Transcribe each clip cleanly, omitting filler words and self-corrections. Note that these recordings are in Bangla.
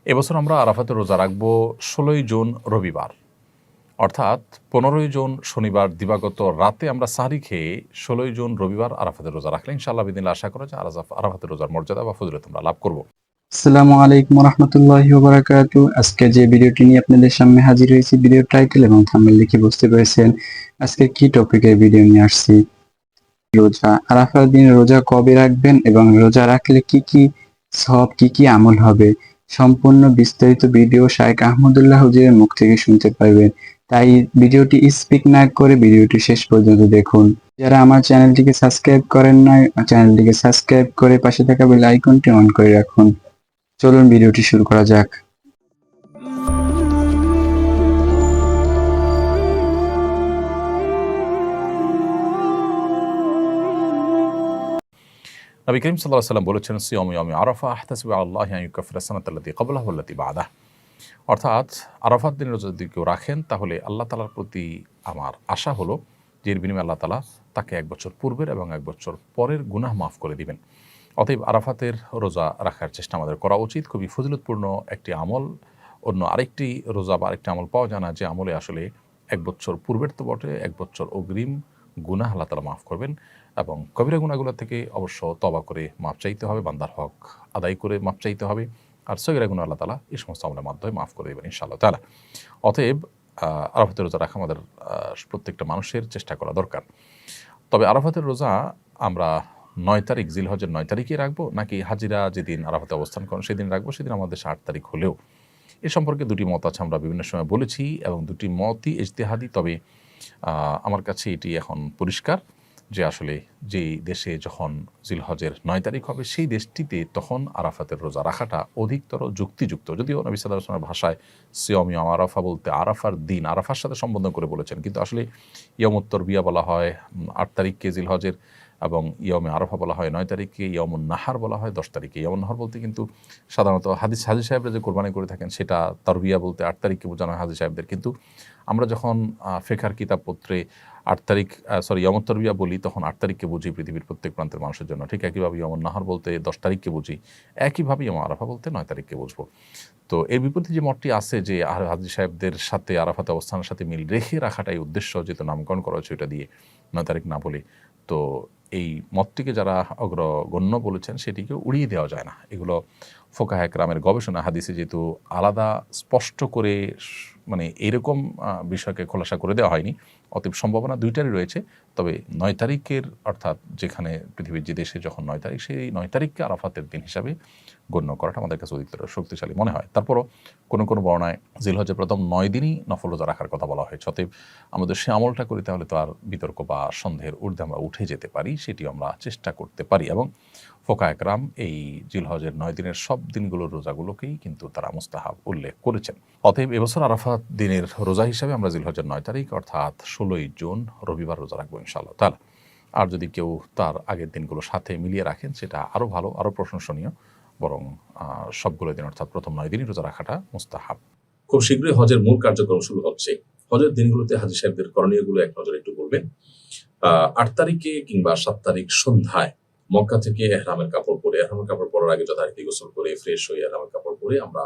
এবছর আমরা আরাফাতের রোজা রাখবো ১৬ই জুন রবিবার, অর্থাৎ ১৫ই জুন শনিবার দিবাগত রাতে আমরা সাহরি খেয়ে ১৬ই জুন রবিবার আরাফাতের রোজা রাখলে ইনশাআল্লাহ বিদিনিল্লাহ আশা করা যায় আরাফাতের রোজার মর্যাদা বা ফজিলত আমরা লাভ করব। আসসালামু আলাইকুম রহমতুল্লাহি ওয়া বারাকাতুহু। আজকে যে ভিডিওটি নিয়ে আপনাদের সামনে হাজির হয়েছি, ভিডিওর টাইটেল এবং থাম্বনেল দেখে বুঝতে পেরেছেন আজকে কি টপিকের ভিডিও নিয়ে আসছি। রোজা, আরাফার দিন রোজা কবে রাখবেন এবং রোজা রাখলে কি কি সওয়াব, কি কি আমল হবে, সম্পূর্ণ বিস্তারিত ভিডিও শাইখ আহমদুল্লাহ হুজুরের মুখ থেকে শুনতে পারবেন। তাই ভিডিওটি স্কিপ না করে ভিডিওটি শেষ পর্যন্ত দেখুন। যারা আমার চ্যানেলটিকে সাবস্ক্রাইব করেন না, চ্যানেলটিকে সাবস্ক্রাইব করে পাশে থাকা বেল আইকনটি অন করে রাখুন। চলুন ভিডিওটি শুরু করা যাক। নবী করিম সাল্লাল্লাহু আলাইহি ওয়াসাল্লাম বলেছেন, সিয়ামু ইয়াউমি আরাফা আহতাসিবু আলাল্লাহি আন ইউকাফিরা সানাতাল্লাতী ক্বাবলাহু ওয়াল্লাতী বা'দাহ। অর্থাৎ আরাফাত দিনের রোজা যদি কেউ রাখেন তাহলে আল্লাহ তাআলার প্রতি আমার আশা হলো যে এর বিনিময়ে আল্লাহ তাআলা তাকে ১ বছর পূর্বের এবং ১ বছর পরের গুনাহ মাফ করে দিবেন। অতএব আরাফাতের রোজা রাখার চেষ্টা আমাদের করা উচিত। খুবই ফজিলতপূর্ণ একটি আমল। অন্য আরেকটি রোজা বা আরেকটি আমল পাওয়া যায় না যে আমলে আসলে ১ বছর পূর্বের তো বটে, ১ বছর অগ্রিম গুনাহ আল্লাহ তাআলা মাফ করবেন এবং কবিরা গুনাহগুলো থেকে অবশ্য তওবা করে মাফ চাইতে হবে, বান্দার হক আদায় করে মাফ চাইতে হবে। আর সগীরা গুনাহ আল্লাহ তাআলা এই সমস্ত আমলের মাধ্যমে মাফ করে দেবেন ইনশাআল্লাহ তাআলা। অতএব আরাফাতের রোজা রাখা আমাদের প্রত্যেকটা মানুষের চেষ্টা করা দরকার। তবে আরাফাতের রোজা আমরা ৯ তারিখ জিলহজের ৯ তারিখে রাখবো নাকি হাজিরা যেদিন আরাফাতে অবস্থান করেন সেদিন রাখবো, সেদিন আমাদের ৮ তারিখ হলেও, এ সম্পর্কে দুটি মত আছে, আমরা বিভিন্ন সময় বলেছি এবং দুটি মতই ইজতিহাদি। তবে আমার কাছে এটি এখন পরিষ্কার যে আসলে যেই দেশে যখন জিলহজের ৯ তারিখ হবে সেই দেশটিতে তখন আরাফাতের রোজা রাখাটা অধিকতর যুক্তিযুক্ত। যদিও নবী সাল্লাল্লাহু আলাইহি ওয়াসাল্লামের ভাষায় সিয়াম ইয়াউম আরাফা বলতে আরাফার দিন, আরাফার সাথে সম্বোধন করে বলেছেন, কিন্তু আসলে ইয়াউমুত তারবিয়া বলা হয় ৮ তারিখকে জিলহজের, এবং ইয়াউমে আরাফা বলা হয় ৯ তারিখকে, ইয়াউমুন নাহার বলা হয় ১০ তারিখে। ইয়াউমুন নাহার বলতে কিন্তু সাধারণত হাজি সাহেবরা যে কোরবানি করে থাকেন সেটা তারবিয়া বলতে ৮ তারিখকে বোঝানো হয় হাজি সাহেবদের। কিন্তু আমরা যখন ফিকহের কিতাবপত্রে ৮ তারিখ ইয়াউমুত তারবিয়া বলি তখন ৮ তারিখকে বুঝি পৃথিবীর প্রত্যেক প্রান্তের মানুষের জন্য। ঠিক একইভাবে ইয়াউমুন নাহার বলতে ১০ তারিখকে বুঝি, একইভাবে ইয়াউম আরাফা বলতে ৯ তারিখকে বুঝবো। তো এর বিপরীতে যে মতটি আছে যে হাজি সাহেবদের সাথে আরাফাতে অবস্থানের সাথে মিল রেখে রাখাটাই উদ্দেশ্য, যেহেতু নামকরণ করা হয়েছে ওইটা দিয়ে ৯ তারিখ না বলে, তো এই মতটিকে যারা অগ্রগণ্য বলেছেন সেটিকে উড়িয়ে দেওয়া যায় না। এগুলো ফোকাহে কেরামের গবেষণা, হাদিসে যেহেতু আলাদা স্পষ্ট করে মানে এরকম বিষয়কে খোলাসা করে দেওয়া হয়নি, অতএব সম্ভাবনা দুইটারই রয়েছে। তবে ৯ তারিখের, অর্থাৎ যেখানে পৃথিবীর যে দেশে যখন ৯ তারিখ, সেই ৯ তারিখকে আরাফাতের দিন হিসাবে গণ্য করাটা আমাদের কাছে অধিকতর শক্তিশালী মনে হয়। তারপরও কোনো কোনো বর্ণায় জিলহজের প্রথম ৯ দিনই নফল রোজা রাখার কথা বলা হয়েছে। অতএব আমাদের সে আমলটা করি তাহলে তো আর বিতর্ক বা সন্দেহের ঊর্ধ্বে আমরা উঠে যেতে পারি, সেটিও আমরা চেষ্টা করতে পারি। এবং ফোকায়ে কেরাম এই জিলহজের ৯ দিনের সব দিনগুলোর রোজাগুলোকেই কিন্তু তারা মুস্তাহাব উল্লেখ করেছেন। অতএব এবছর আরাফাত দিনের রোজা হিসাবে আমরা জিলহজের ৯ তারিখ অর্থাৎ ১৬ই জুন রবিবার রোজা রাখবো ইনশাআল্লাহ তাআলা। আর যদি কেউ তার আগের দিনগুলোর সাথে মিলিয়ে রাখেন সেটা আরও ভালো, আরও প্রশংসনীয়। বরং সবগুলো দিন অর্থাৎ প্রথম ৯ দিনই রোজা রাখাটা মুস্তাহাব। খুব শীঘ্রই হজের মূল কার্যক্রম শুরু হচ্ছে। হজের দিনগুলোতে হাজী সাহেবদের করণীয়গুলো এক নজরে একটু বলবেন। ৮ তারিখে কিংবা ৭ তারিখ সন্ধ্যায় মক্কা থেকে এহরামের কাপড় পরে, এহরামের কাপড় পরার আগে যথারীতি গোসল করে ফ্রেশ হয়ে এহরামের কাপড় পরে আমরা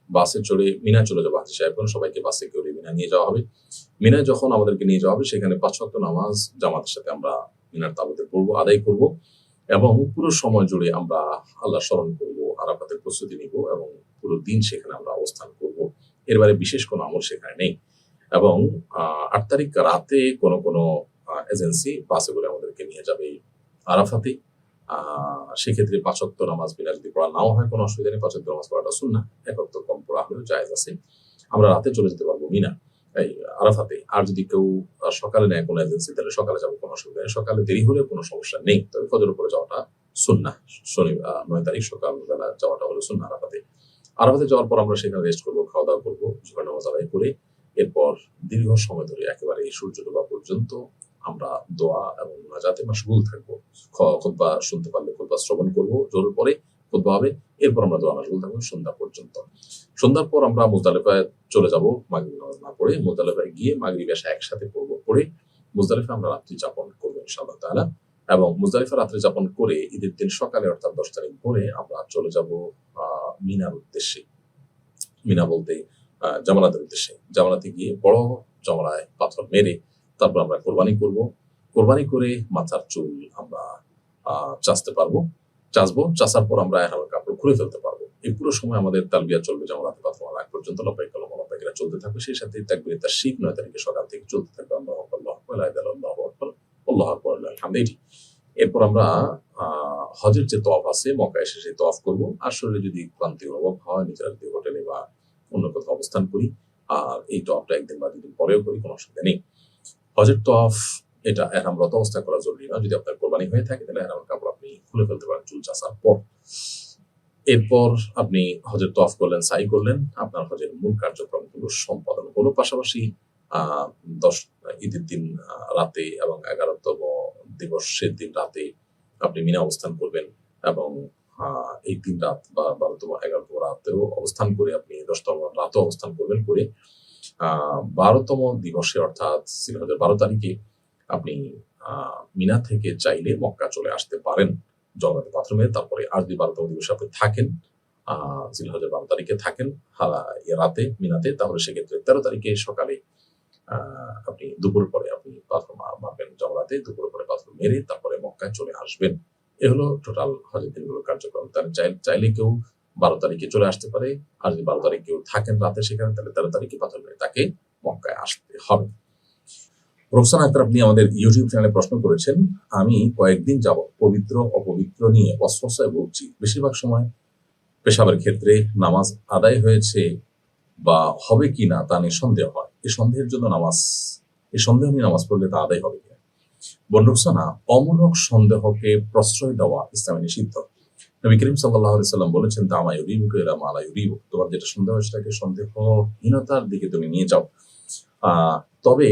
বাসে চড়ে মিনা চলে যাবো। হাজী সাহেবগণ সবাইকে বাসে করে মিনা নিয়ে যাওয়া হবে। মিনায় যখন আমাদেরকে নিয়ে যাওয়া হবে সেখানে ৫ ওয়াক্ত নামাজ জামাতের সাথে আমরা মিনার তাঁবুতে পড়বো, আদায় করব এবং পুরো সময় জুড়ে আমরা আল্লাহ স্মরণ করব, আরাফাতের প্রস্তুতি নিব এবং পুরো দিন সেখানে আমরা অবস্থান করব। এর বাইরে বিশেষ কোনো আমল সেখানে নেই। এবং ৮ তারিখ রাতে কোনো এজেন্সি বাসে করে আমাদেরকে নিয়ে যাবে আরাফাতে। সেক্ষেত্রে ৫ ওয়াক্ত নামাজ বিনা যদি পড়া নাও হয় কোনো অসুবিধা নেই, ৫ ওয়াক্ত নামাজ পড়াটা সুন্নাহ, ১ ওয়াক্ত কম পড়া হলেও জায়েজ আছে। আমরা রাতে চলে যেতে পারবো মিনা এই আরাফাতে। আর যদি কেউ সকালে নেয় কোনো এজেন্সি তাহলে সকালে যাবো, কোনো অসুবিধা নেই। সকালে দেরি হলে কোনো সমস্যা নেই, তবে ফজর উপরে যাওয়াটা সুন্নাহ। ৯ তারিখ সকালবেলা যাওয়াটা হলো সুন্নাহ আরাফাতে। আরাফাতে যাওয়ার পর আমরা সেখানে রেস্ট করবো, খাওয়া দাওয়া করবো, জোহর নামাজ আদায় করে এরপর দীর্ঘ সময় ধরে একেবারে এই সূর্য ডোবা পর্যন্ত আমরা দোয়া এবং মুনাজাতে মাশগুল থাকবো। খুতবা শুনতে পারলে খুতবা শ্রবণ করবো, জোহরের পরে খুতবা হবে, এরপর আমরা দোয়া মাশগুল থাকবো সন্ধ্যা পর্যন্ত। সন্ধ্যার পর আমরা মুজদালিফায় চলে যাব মাগরিব নামাজ না পড়ে। মুজদালিফায় গিয়ে মাগরিব এশা একসাথে পড়বো, পড়ে মুজদালিফায় আমরা রাত্রি যাপন করবো ইনশাআল্লাহ তাআলা। এবং মুজদালিফা রাত্রি যাপন করে ঈদের দিন সকালে অর্থাৎ ১০ তারিখ ভোরে আমরা চলে যাব মিনার উদ্দেশ্যে। মিনা বলতে জামালাতের উদ্দেশ্যে, জামালাতে গিয়ে বড় জমরায় পাথর মেরে তারপর আমরা কোরবানি করব। কোরবানি করে মাথার চুল আমরা চাষার পর আমরা এহরামের কাপড় খুলে ফেলতে পারবো। এই পুরো সময় আমাদের তালবিয়া চলবে জামালাতে পাথর মারা আগ পর্যন্ত, লব্বাইক আল্লাহুম্মা লব্বাইক এটা চলতে থাকবে। সেই সাথে তাকবীরে তাশরিক 9 তারিখে সকাল থেকে চলতে থাকবে, আল্লাহু আকবার, আল্লাহু আকবার, লা ইলাহা ইল্লাল্লাহ, আল্লাহু আকবার, আল্লাহু আকবার, আলহামদুলিল্লাহ। এরপর আমরা হজের যে তওয়াফ আছে, মক্কা এসে সেই তওয়াফ করবো। আর শরীরে যদি ক্লান্তি অনুভব হয়, নিজেরা যদি হোটেলে বা অন্য কোথাও অবস্থান করি, আর এই তওয়াফটা একদিন বা দুদিন পরেও করি, কোনো অসুবিধা নেই। হজের তওয়াফ এটা এহরামরত অবস্থায় করা জরুরি না। যদি আপনার কোরবানি হয়ে থাকে তাহলে এহরামের কাপড় আপনি খুলে ফেলতে পারেন চুল চাষার পর। এরপর আপনি হজের তওয়াফ করলেন, সাই করলেন, আপনার হজের মূল কার্যক্রমগুলো সম্পাদন হলো। পাশাপাশি ঈদের দিন রাতে এবং 11তম দিবসের দিন রাতে আপনি মিনা অবস্থান করবেন এবং এই 3 রাত বা 12তম 11তম রাতেও অবস্থান করে আপনি 10তম রাতেও অবস্থান করবেন। করে 12তম দিবসে অর্থাৎ জিলহজের 12 তারিখে আপনি মিনা থেকে চাইলে মক্কা চলে আসতে পারেন জগন্নাথ পাথর মেরে। তারপরে আর যদি 12তম দিবসে আপনি থাকেন, জিলহজের 12 তারিখে থাকেন রাতে মিনাতে, তাহলে সেক্ষেত্রে 13 তারিখে সকালে আপনি দুপুর পরে আপনি পাথর মারবেন জমরাতে, দুপুর পরে পাথর মেরে তারপরে মক্কায় চলে আসবেন। এ হলো টোটাল হজের দিনগুলোর কার্যক্রম। তাহলে চাইলে কেউ 12 তারিখে চলে আসতে পারে, আর যদি 12 তারিখে কেউ থাকেন রাতে সেখানে, তাহলে 13 তারিখে পাথর মেরে তাকে মক্কায় আসতে হবে। রোকসানা আক্তার, আপনি আমাদের ইউটিউব চ্যানেলে প্রশ্ন করেছেন, আমি কয়েকদিন যাবত পবিত্র অপবিত্র নিয়ে ওয়াসওয়াসায় ভুগছি। বেশিরভাগ সময় পেশাবের ক্ষেত্রে নামাজ আদায় হয়েছে বা হবে কিনা তা নিয়ে সন্দেহ হয়। এই সন্দেহ নিয়ে নামাজ পড়লে তা আদায় হবে কিনা? বোন রোকসানা, অমূলক সন্দেহকে প্রশ্রয় দেওয়া ইসলামে নিষিদ্ধ। নবী করিম সাল্লাল্লাহু আলাইহি সাল্লাম বলেছেন, তা মা ইউরিবুকা ইলা মা লা ইউরিবুক, তোমার যেটা সন্দেহ সেটাকে সন্দেহহীনতার দিকে তুমি নিয়ে যাও। তবে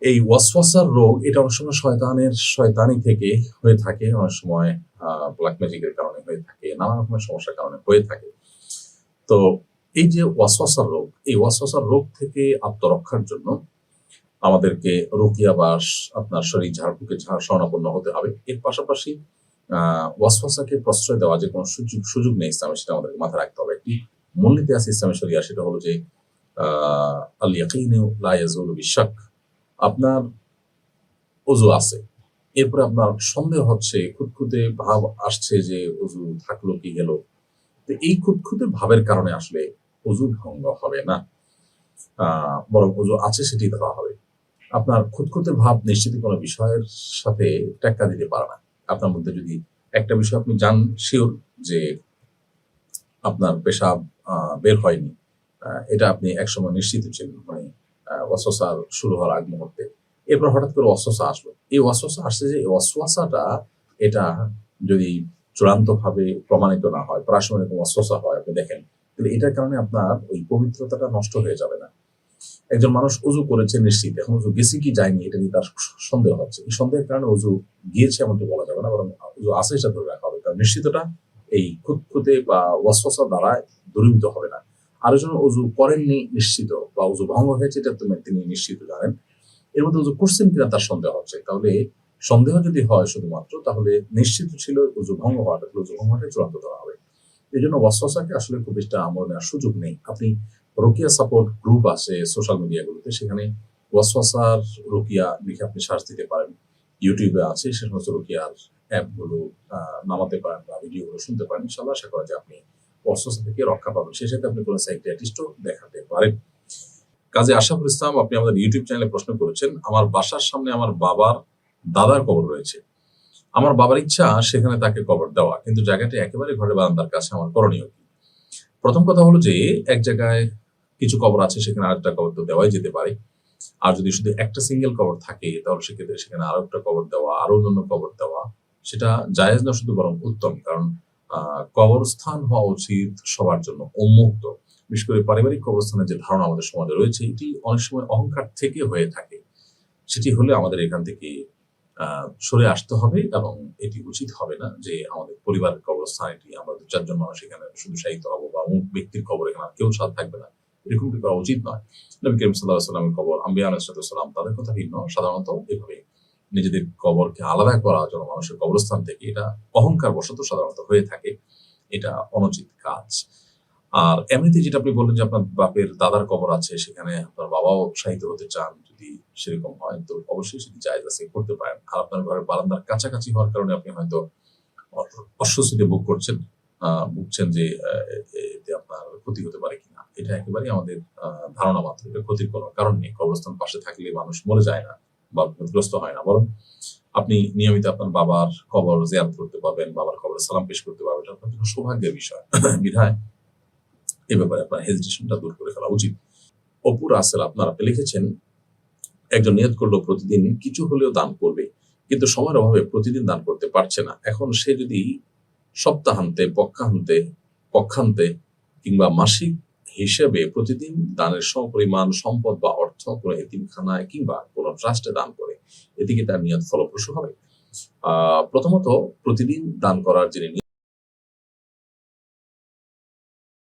এই ওয়াসওয়াসার রোগ এটা অনেক সময় শয়তানি থেকে হয়ে থাকে, অনেক সময় ব্ল্যাক ম্যাজিকের কারণে হয়ে থাকে, নানা রকমের সমস্যার কারণে হয়ে থাকে। তো এই যে ওয়াসওয়াসার রোগ, এই ওয়াসওয়াসার রোগ থেকে আত্মরক্ষার জন্য আমাদেরকে রুকিয়া বা আপনার শরীর ঝাড়ফুঁকে শরণাপন্ন হতে হবে। এর পাশাপাশি ওয়াসওয়াসাকে প্রশ্রয় দেওয়া যে কোনো সুযোগ নেই ইসলামে, সেটা আমাদেরকে মাথায় রাখতে হবে। একটি মূলনীতি আছে ইসলামের শরিয়া, সেটা হলো যে আল ইয়াকিনু লা ইয়াজুলু বিশাক। আপনার ওযু আছে, এরপরে আপনার সন্দেহ হচ্ছে, খুঁতখুঁতে ভাব আসছে যে ওযু থাকলো কি গেল, তো এই খুঁতখুঁতে ভাবের কারণে আসলে ওযু ভঙ্গ হবে না, বরং ওযু আছে সেটি ধরা হবে। আপনার খুঁতখুঁতে ভাব নিশ্চিত কোনো বিষয়ের সাথে টেক্কা দিতে পারে না। আপনার মধ্যে যদি একটা বিষয় আপনি জান শিওর যে আপনার পেশাব বের হয়নি, এটা আপনি একসময় নিশ্চিত ছিলেন, মানে ওয়াসওয়াসা শুরু হওয়ার আগ মুহূর্তে, এরপর হঠাৎ করে ওয়াসওয়াসা আসলো। এই ওয়াসওয়াসা আসছে যে এই ওয়াসওয়াসাটা এটা যদি চূড়ান্তভাবে প্রমাণিত না হয়, প্রাসঙ্গিক এরকম ওয়াসওয়াসা হয়, আপনি দেখেন, তাহলে এটার কারণে আপনার ওই পবিত্রতাটা নষ্ট হয়ে যাবে না। একজন মানুষ ওযু করেছে নিশ্চিত, এখন ওযু গেছে কি যায়নি এটা নিয়ে তার সন্দেহ হচ্ছে, এই সন্দেহের কারণে ওযু গিয়েছে এমনটা বলা যাবে না, বরং ওযু আছে সেটা ধরে রাখা হবে, কারণ নিশ্চিতটা এই খুঁতখুঁতে বা ওয়াসওয়াসা দ্বারা দূরীভূত হবে না। আরেকজন ওযু করেননি নিশ্চিত বা ওযু ভঙ্গ হয়েছে এটা তিনি নিশ্চিত জানেন, এর মধ্যে ওযু করছেন কিনা তার সন্দেহ হচ্ছে, তাহলে সন্দেহ যদি হয় শুধুমাত্র, তাহলে নিশ্চিত ছিল ওযু ভঙ্গ হওয়াটা, ওযু ভঙ্গ হওয়াটা চূড়ান্ত ধরা হবে। এই জন্য ওয়াসওয়াসাকে আসলে খুব বেশি আমল নেওয়ার সুযোগ নেই। আপনি রুকিয়া সাপোর্ট গ্রুপ আছে সোশ্যাল মিডিয়াগুলোতে, সেখানে ওয়াসওয়াসার রুকিয়া লিখে আপনি সার্চ দিতে পারেন। ইউটিউবে আছে সে সমস্ত রুকিয়ার অ্যাপগুলো নামাতে পারেন বা ভিডিওগুলো শুনতে পারেন। ইনশাআল্লাহ আশা করা যায় আপনি ওয়াসওয়াসা থেকে রক্ষা পাবেন। সেই সাথে আপনি কোনো সাইকিয়াট্রিস্টও দেখাতে পারেন। কাজী আশরাফুল ইসলাম, আপনি আমাদের ইউটিউব চ্যানেলে প্রশ্ন করেছেন, আমার বাসার সামনে আমার বাবার দাদার কবর রয়েছে। আমার বাবার ইচ্ছা সেখানে তাকে কবর দেওয়া, কিন্তু জায়গাটি একেবারে ঘরের বারান্দার কাছে, আমার করণীয় কি? প্রথম কথা হলো যে এক জায়গায় কিছু কবর আছে, সেখানে আরেকটা কবর তো দেওয়াই যেতে পারে। আর যদি শুধু একটা সিঙ্গেল কবর থাকে, তাহলে সেক্ষেত্রে সেখানে আরো একটা কবর দেওয়া, আরো অন্যান্য কবর দেওয়া, সেটা জায়েজ না শুধু, বরং উত্তম। কারণ কবরস্থান হওয়া উচিত সবার জন্য উন্মুক্ত। বিশেষ করে পারিবারিক কবরস্থানের যে ধারণা আমাদের সমাজে রয়েছে, এটি অনেক সময় অহংকার থেকে হয়ে থাকে। সেটি হলে আমাদের এখান থেকে সরে আসতে হবে, এবং এটি উচিত হবে না যে আমাদের পরিবারের কবরস্থান এটি আমরা 2-4 জন মানুষ এখানে শুধু শায়িত হবো, বা অমুক ব্যক্তির কবর এখানে আর কেউ সাথ থাকবে না, এরকমটি করা উচিত নয়। নবী করিম সাল্লাল্লাহু আলাইহি ওয়াসাল্লামের কবর, আম্বিয়া আলাইহিস সালাম, তাদের কথা ভিন্ন। সাধারণত এভাবে নিজেদের কবরকে আলাদা করা জন্য মানুষের কবরস্থান থেকে, এটা অহংকার বশত সাধারণত হয়ে থাকে, এটা অনুচিত কাজ। আর এমনিতে যেটা আপনি বললেন যে আপনার বাপের দাদার কবর আছে, সেখানে আপনার বাবাও শাহিদ হতে চান, যদি সেরকম হয় তো অবশ্যই সেটি জায়েজ আছে, করতে পারেন। আর আপনার ঘরের বারান্দার কাছাকাছি হওয়ার কারণে আপনি হয়তো অস্বস্তিতে ভুগছেন যে এতে আপনার ক্ষতি হতে পারে কিনা। এটা একেবারেই আমাদের ধারণা মাত্র, এটা ক্ষতির কোনো কারণ নেই। কবরস্থান পাশে থাকলে মানুষ মরে যায় না বা বিপদগ্রস্ত হয় না, বরং আপনি নিয়মিত আপনার বাবার কবর জিয়ারত করতে পারবেন, বাবার কবরে সালাম পেশ করতে পারবেন, এটা আপনার জন্য সৌভাগ্যের বিষয়। বিধায় এ ব্যাপারে আপনার হেজিটেশনটা দূর করে ফেলা উচিত। অপু রাসেল আপনি লিখেছেন, একজন নিয়ত করলো প্রতিদিন কিছু হলেও দান করবে, কিন্তু সময়ের অভাবে প্রতিদিন দান করতে পারছে না। এখন সে যদি সপ্তাহান্তে, পক্ষান্তে কিংবা মাসিক হিসেবে প্রতিদিন দানের সমপরিমাণ সম্পদ বা অর্থ কোনো এতিমখানায় কিংবা কোনো ট্রাস্টে দান করে, এদিকে তার নিয়ত ফলপ্রসূ হবে। প্রথমত প্রতিদিন দান করার যিনি